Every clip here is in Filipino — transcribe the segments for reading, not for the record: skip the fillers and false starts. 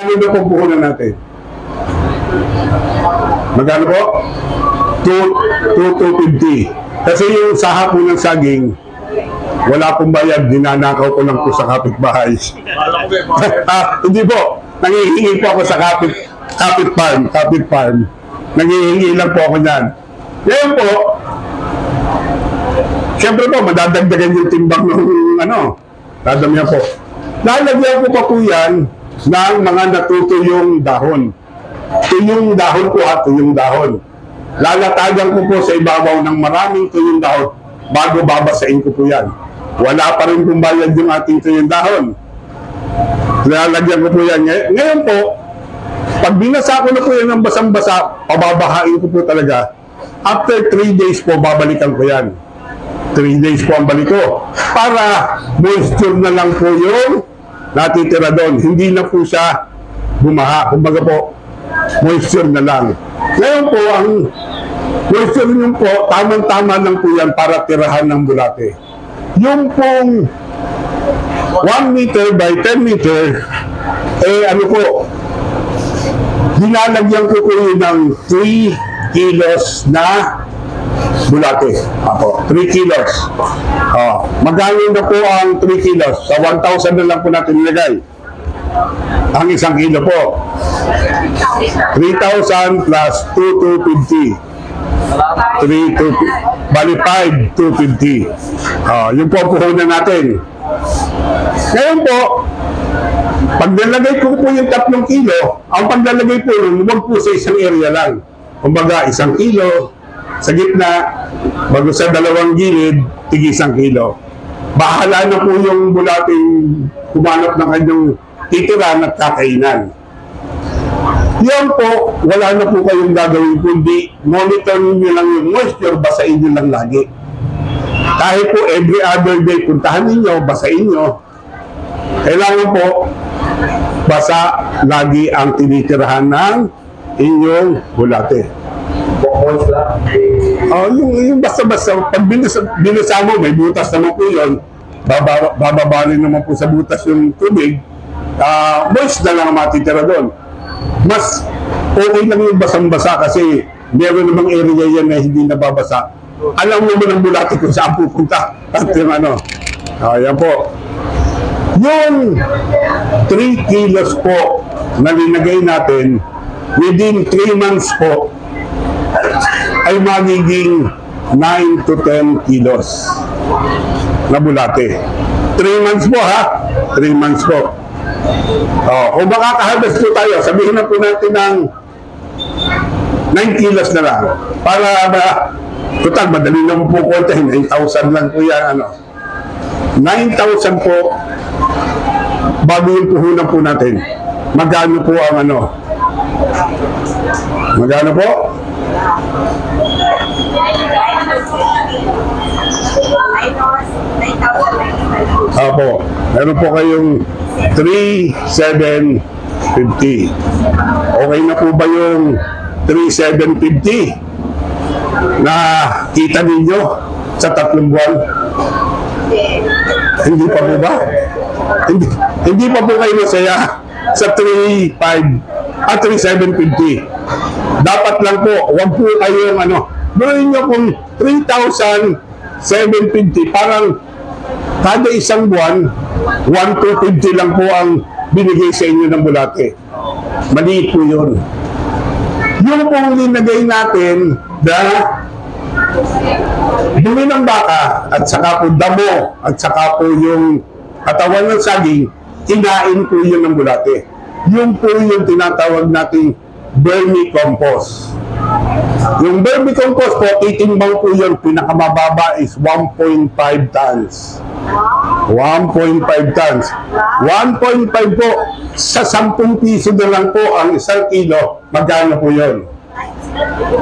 Ano na pong puhunan natin? Magkano po? 2,250. Kasi yung saha po ng saging, wala pong bayad, dinanakaw ko lang po sa kapitbahay. Hindi po, nangihingi po ako sa kapit farm. Nangihingi lang po ako niyan. Ngayon po, siyempre po, madadagdagan yung timbang ng dadamihan po. Lalagyan ko pa po yan ng mga natutuyong dahon. Tuyong dahon po tuyong dahon. Lalatagan ko po sa ibabaw ng maraming tuyong dahon bago babasain ko po yan. Wala pa rin kung bayad yung ating tuyong dahon. Lalagyan ko po yan. Ngayon po, pag binasa ko na po yan ng basang-basa, pababahain ko po talaga. After 3 days po, babalikan ko yan. 3 days po ang balik ko. Para moisture na lang po yung natitira doon. Hindi na po siya bumaha. Kumbaga po, moisture na lang. Ngayon po, ang moisture nyo po, tamang-tama lang po yan para tirahan ng bulate. Yung pong 1 meter by 10 meter, nilalagyan ko po yun ng 3 kilos na bulate. Ako, 3 kilos. Magkano na po ang 3 kilos? Sa 1,000 na lang po natin nilagay. Ang 1 kilo po. 3,000 plus 2,250. Bali 5,250. Yung po puhunan natin. Ngayon po, pag nalagay ko po yung 3 kilo, ang paglalagay po nun, huwag po sa isang area lang. Kumbaga, 1 kilo, sa gitna, bago sa 2 gilid, tig 1 kilo. Bahala na po yung bulating kumanap ng kanyang titiran at kakainan. Yan po, wala na po kayong gagawin kundi monitor nyo lang yung moisture, basain nyo lang lagi. Kahit po every other day, puntahan ninyo, basain nyo. Kailangan po, basa lagi ang tinitirahan ng inyong bulate. Yung basta-basta, pag binasa mo, may butas naman po yun, bababalin naman po sa butas yung tubig, moist na lang ang matitira doon. Mas okay lang yung basang-basa kasi meron namang area yan na hindi nababasa. Alam mo ang bulate kung saan pupunta. At yung yan po. Yung 3 kilos po na linagay natin, within 3 months po, ay magiging 9 to 10 kilos na bulate. 3 months po ha? 3 months po. Kung makaka-harvest po tayo, sabihin na po natin ng 9 kilos na lang. Para total, madali lang po kontahin. 9,000 lang po yan. 9,000 po bago yung puhunan po natin. Magkano po ang Magkano po? Opo. Meron po kayong 3,750. Okay na po ba yung 3,750 na kita ninyo sa 3 buwan? Hindi pa po ba? Hindi pa po kayo masaya sa 3,750. Dapat lang po, huwag po kayong gawin nyo kung 3,750, parang kada isang buwan, 1,250 lang po ang binigay sa inyo ng bulate. Maliit po yun. Yung pong linagay natin na dumi ng baka at saka po damo at saka po yung katawan ng saging, kinain po yun ng bulate. Yung po yung tinatawag nating vermicompost. Yung vermicompost po, titimbang po yun, pinakamababa is 1.5 tons. 1.5 tons. 1.5 po, sa 10 piso na lang po ang 1 kilo, magkano po yun?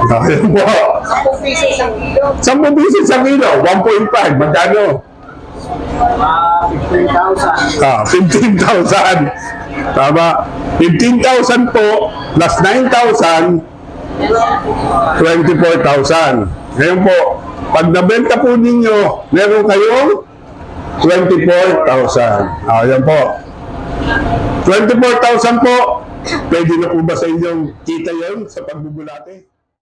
Ayun po. 10 piso isang kilo. 10 piso isang kilo, 1.5, magkano? 15,000. 15,000. Tama. 15,000 po, plus 9,000, 24,000. Ngayon po, pag nabenta po ninyo, meron kayong 24,000. Ayan po. 24,000 po, Pwede na po ba sa inyong kita yon sa pagbubulate?